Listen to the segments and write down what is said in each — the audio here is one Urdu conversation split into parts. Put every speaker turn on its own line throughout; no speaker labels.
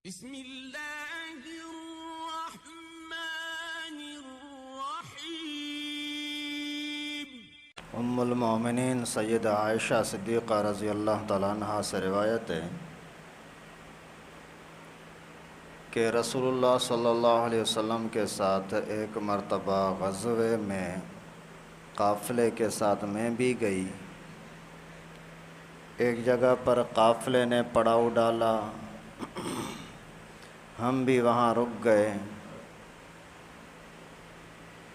بسم اللہ الرحمن الرحیم۔
ام المومنین سیدہ عائشہ صدیقہ رضی اللہ تعالیٰ عنہ سے روایت ہے کہ رسول اللہ صلی اللہ علیہ وسلم کے ساتھ ایک مرتبہ غزوے میں قافلے کے ساتھ میں بھی گئی۔ ایک جگہ پر قافلے نے پڑاؤ ڈالا، ہم بھی وہاں رک گئے۔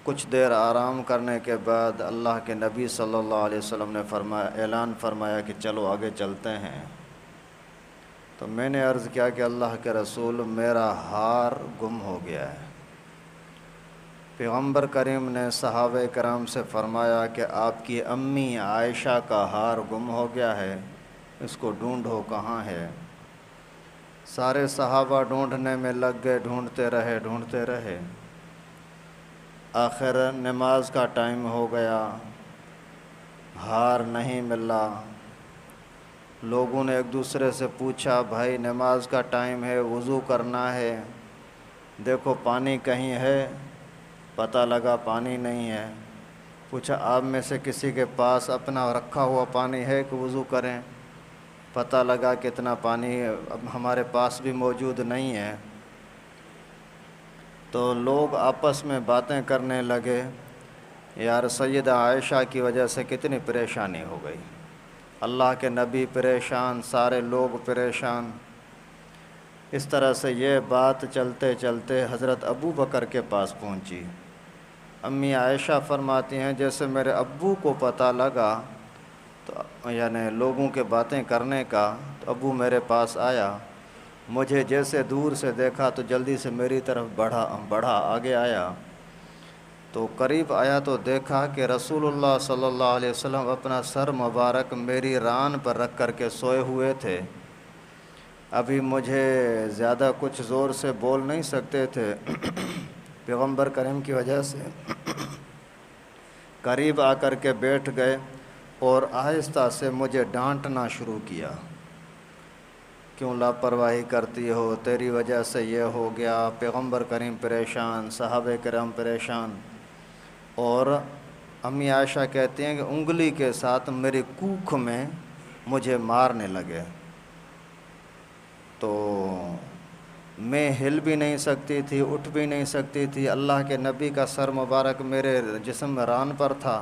کچھ دیر آرام کرنے کے بعد اللہ کے نبی صلی اللہ علیہ وسلم نے اعلان فرمایا کہ چلو آگے چلتے ہیں۔ تو میں نے عرض کیا کہ اللہ کے رسول میرا ہار گم ہو گیا ہے۔ پیغمبر کریم نے صحابہ کرام سے فرمایا کہ آپ کی امی عائشہ کا ہار گم ہو گیا ہے، اس کو ڈھونڈو کہاں ہے۔ سارے صحابہ ڈھونڈنے میں لگ گئے، ڈھونڈتے رہے۔ آخر نماز کا ٹائم ہو گیا، ہار نہیں ملا۔ لوگوں نے ایک دوسرے سے پوچھا، بھائی نماز کا ٹائم ہے، وضو کرنا ہے، دیکھو پانی کہیں ہے؟ پتہ لگا پانی نہیں ہے۔ پوچھا آپ میں سے کسی کے پاس اپنا رکھا ہوا پانی ہے کہ وضو کریں؟ پتہ لگا کہ اتنا پانی اب ہمارے پاس بھی موجود نہیں ہے۔ تو لوگ آپس میں باتیں کرنے لگے، یار سیدہ عائشہ کی وجہ سے کتنی پریشانی ہو گئی، اللہ کے نبی پریشان، سارے لوگ پریشان۔ اس طرح سے یہ بات چلتے چلتے حضرت ابو بکر کے پاس پہنچی۔ امی عائشہ فرماتی ہیں جیسے میرے ابو کو پتہ لگا، تو یعنی لوگوں کے باتیں کرنے کا، تو ابو میرے پاس آیا، مجھے جیسے دور سے دیکھا تو جلدی سے میری طرف بڑھا آگے آیا۔ تو قریب آیا تو دیکھا کہ رسول اللہ صلی اللہ علیہ وسلم اپنا سر مبارک میری ران پر رکھ کر کے سوئے ہوئے تھے۔ ابھی مجھے زیادہ کچھ زور سے بول نہیں سکتے تھے، پیغمبر کریم کی وجہ سے قریب آ کر کے بیٹھ گئے اور آہستہ سے مجھے ڈانٹنا شروع کیا، کیوں لاپرواہی کرتی ہو، تیری وجہ سے یہ ہو گیا۔ پیغمبر کریم پریشان، صحابہ کرام پریشان، اور امی عائشہ کہتی ہیں کہ انگلی کے ساتھ میری کوکھ میں مجھے مارنے لگے۔ تو میں ہل بھی نہیں سکتی تھی، اٹھ بھی نہیں سکتی تھی، اللہ کے نبی کا سر مبارک میرے جسم ران پر تھا۔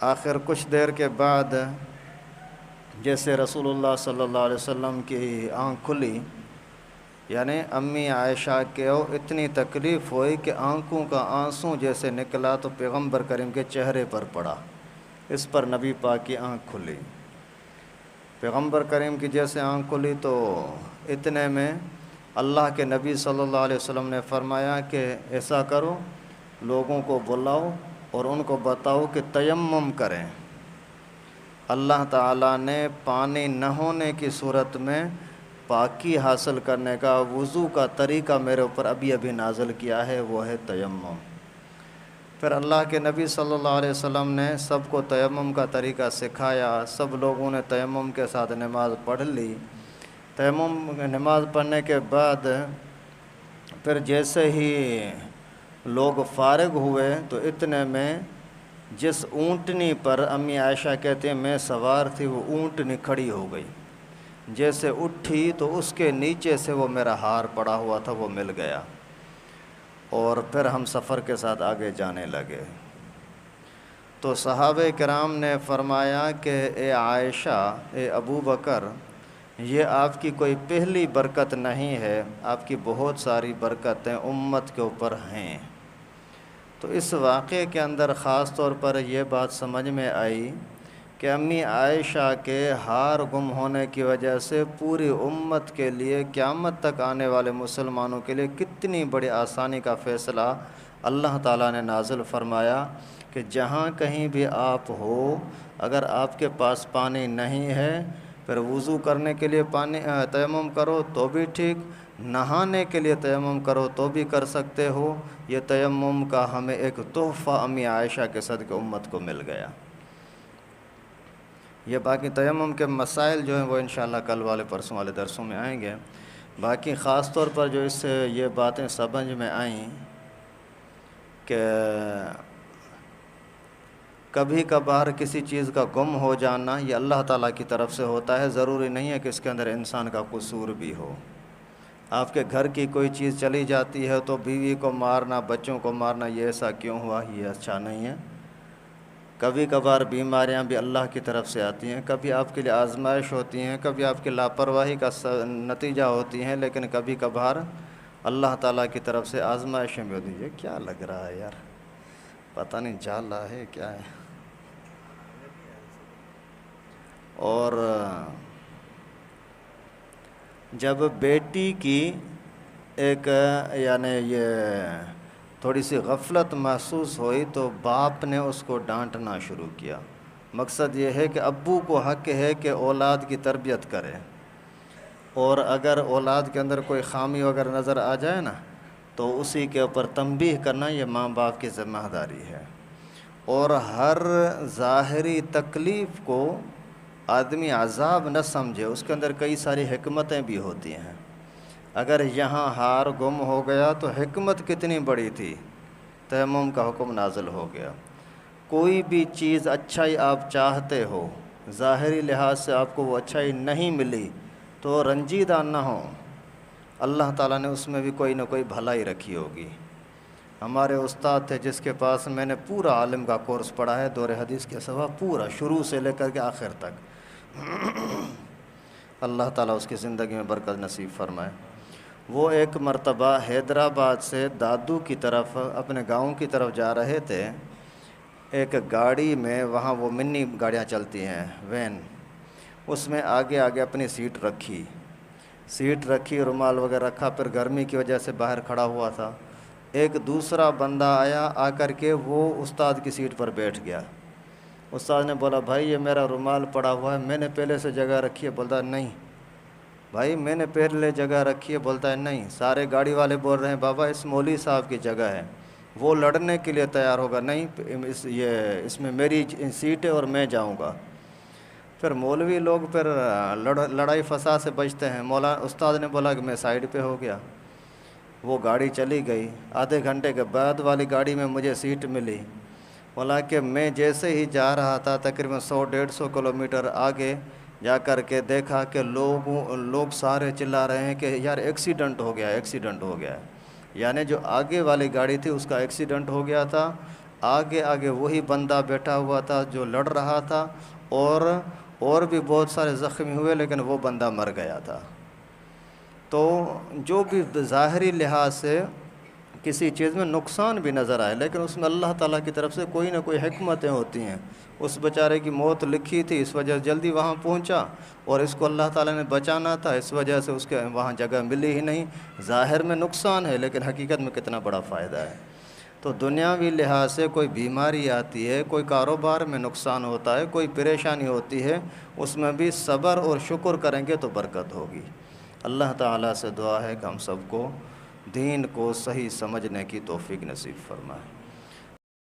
آخر کچھ دیر کے بعد جیسے رسول اللہ صلی اللہ علیہ وسلم کی آنکھ کھلی، یعنی امی عائشہ کو اتنی تکلیف ہوئی کہ آنکھوں کا آنسو جیسے نکلا تو پیغمبر کریم کے چہرے پر پڑا، اس پر نبی پاک کی آنکھ کھلی۔ پیغمبر کریم کی جیسے آنکھ کھلی تو اتنے میں اللہ کے نبی صلی اللہ علیہ وسلم نے فرمایا کہ ایسا کرو، لوگوں کو بلاؤ اور ان کو بتاؤ کہ تیمم کریں۔ اللہ تعالیٰ نے پانی نہ ہونے کی صورت میں پاکی حاصل کرنے کا وضو کا طریقہ میرے اوپر ابھی نازل کیا ہے، وہ ہے تیمم۔ پھر اللہ کے نبی صلی اللہ علیہ وسلم نے سب کو تیمم کا طریقہ سکھایا، سب لوگوں نے تیمم کے ساتھ نماز پڑھ لی۔ تیمم نماز پڑھنے کے بعد پھر جیسے ہی لوگ فارغ ہوئے تو اتنے میں جس اونٹنی پر امی عائشہ کہتے ہیں میں سوار تھی، وہ اونٹنی کھڑی ہو گئی، جیسے اٹھی تو اس کے نیچے سے وہ میرا ہار پڑا ہوا تھا وہ مل گیا، اور پھر ہم سفر کے ساتھ آگے جانے لگے۔ تو صحابہ کرام نے فرمایا کہ اے عائشہ، اے ابو بکر، یہ آپ کی کوئی پہلی برکت نہیں ہے، آپ کی بہت ساری برکتیں امت کے اوپر ہیں۔ تو اس واقعے کے اندر خاص طور پر یہ بات سمجھ میں آئی کہ امی عائشہ کے ہار گم ہونے کی وجہ سے پوری امت کے لیے، قیامت تک آنے والے مسلمانوں کے لیے کتنی بڑی آسانی کا فیصلہ اللہ تعالیٰ نے نازل فرمایا کہ جہاں کہیں بھی آپ ہو، اگر آپ کے پاس پانی نہیں ہے پھر وضو کرنے کے لیے تیمم کرو تو بھی ٹھیک، نہانے کے لیے تیمم کرو تو بھی کر سکتے ہو۔ یہ تیمم کا ہمیں ایک تحفہ امی عائشہ کے صدقے امت کو مل گیا۔ یہ باقی تیمم کے مسائل جو ہیں وہ انشاءاللہ کل والے پرسوں والے درسوں میں آئیں گے۔ باقی خاص طور پر جو اس سے یہ باتیں سمجھ میں آئیں کہ کبھی کبھار کسی چیز کا گم ہو جانا یہ اللہ تعالیٰ کی طرف سے ہوتا ہے، ضروری نہیں ہے کہ اس کے اندر انسان کا قصور بھی ہو۔ آپ کے گھر کی کوئی چیز چلی جاتی ہے تو بیوی کو مارنا، بچوں کو مارنا، یہ ایسا کیوں ہوا، یہ اچھا نہیں ہے۔ کبھی کبھار بیماریاں بھی اللہ کی طرف سے آتی ہیں، کبھی آپ کے لیے آزمائش ہوتی ہیں، کبھی آپ کی لاپرواہی کا نتیجہ ہوتی ہیں، لیکن کبھی کبھار اللہ تعالیٰ کی طرف سے آزمائشیں بھی ہوتی ہیں۔ یہ کیا لگ رہا ہے یار، پتہ نہیں جالا ہے کیا ہے۔ اور جب بیٹی کی ایک یعنی یہ تھوڑی سی غفلت محسوس ہوئی تو باپ نے اس کو ڈانٹنا شروع کیا۔ مقصد یہ ہے کہ ابو کو حق ہے کہ اولاد کی تربیت کرے، اور اگر اولاد کے اندر کوئی خامی وغیرہ نظر آ جائے نا تو اسی کے اوپر تنبیہ کرنا یہ ماں باپ کی ذمہ داری ہے۔ اور ہر ظاہری تکلیف کو آدمی عذاب نہ سمجھے، اس کے اندر کئی ساری حکمتیں بھی ہوتی ہیں۔ اگر یہاں ہار گم ہو گیا تو حکمت کتنی بڑی تھی، تیمم کا حکم نازل ہو گیا۔ کوئی بھی چیز اچھائی آپ چاہتے ہو، ظاہری لحاظ سے آپ کو وہ اچھائی نہیں ملی تو رنجیدہ نہ ہو، اللہ تعالیٰ نے اس میں بھی کوئی نہ کوئی بھلائی رکھی ہوگی۔ ہمارے استاد تھے جس کے پاس میں نے پورا عالم کا کورس پڑھا ہے، دور حدیث کے سوا پورا، شروع سے لے کر کے آخر تک۔ اللہ تعالیٰ اس کی زندگی میں برکت نصیب فرمائے۔ وہ ایک مرتبہ حیدرآباد سے دادو کی طرف اپنے گاؤں کی طرف جا رہے تھے، ایک گاڑی میں، وہاں وہ منی گاڑیاں چلتی ہیں، وین، اس میں آگے اپنی سیٹ رکھی، رومال وغیرہ رکھا، پھر گرمی کی وجہ سے باہر کھڑا ہوا تھا۔ ایک دوسرا بندہ آیا، آ کر کے وہ استاد کی سیٹ پر بیٹھ گیا۔ استاد نے بولا بھائی یہ میرا رومال پڑا ہوا ہے، میں نے پہلے سے جگہ رکھی ہے۔ بولتا ہے نہیں بھائی میں نے پہلے جگہ رکھی ہے۔ بولتا ہے نہیں۔ سارے گاڑی والے بول رہے ہیں بابا اس مولوی صاحب کی جگہ ہے، وہ لڑنے کے لیے تیار ہوگا، نہیں اس میں میری سیٹ ہے اور میں جاؤں گا۔ پھر مولوی لوگ پھر لڑائی فساد سے بچتے ہیں۔ استاد نے بولا کہ میں سائیڈ پہ ہو گیا، وہ گاڑی چلی گئی۔ آدھے گھنٹے کے بعد والی گاڑی میں مجھے سیٹ ملی۔ بولا کہ میں جیسے ہی جا رہا تھا تقریباً 100-150 کلومیٹر آگے جا کر کے دیکھا کہ لوگ سارے چلا رہے ہیں کہ یار ایکسیڈنٹ ہو گیا ہے۔ یعنی جو آگے والی گاڑی تھی اس کا ایکسیڈنٹ ہو گیا تھا، آگے وہی بندہ بیٹھا ہوا تھا جو لڑ رہا تھا، اور بھی بہت سارے زخمی ہوئے، لیکن وہ بندہ مر گیا تھا۔ تو جو بھی ظاہری لحاظ سے کسی چیز میں نقصان بھی نظر آئے، لیکن اس میں اللہ تعالیٰ کی طرف سے کوئی نہ کوئی حکمتیں ہوتی ہیں۔ اس بیچارے کی موت لکھی تھی، اس وجہ سے جلدی وہاں پہنچا، اور اس کو اللہ تعالیٰ نے بچانا تھا، اس وجہ سے اس کے وہاں جگہ ملی ہی نہیں۔ ظاہر میں نقصان ہے لیکن حقیقت میں کتنا بڑا فائدہ ہے۔ تو دنیاوی لحاظ سے کوئی بیماری آتی ہے، کوئی کاروبار میں نقصان ہوتا ہے، کوئی پریشانی ہوتی ہے، اس میں بھی صبر اور شکر کریں گے تو برکت ہوگی۔ اللہ تعالیٰ سے دعا ہے کہ ہم سب کو دین کو صحیح سمجھنے کی توفیق نصیب فرمائے۔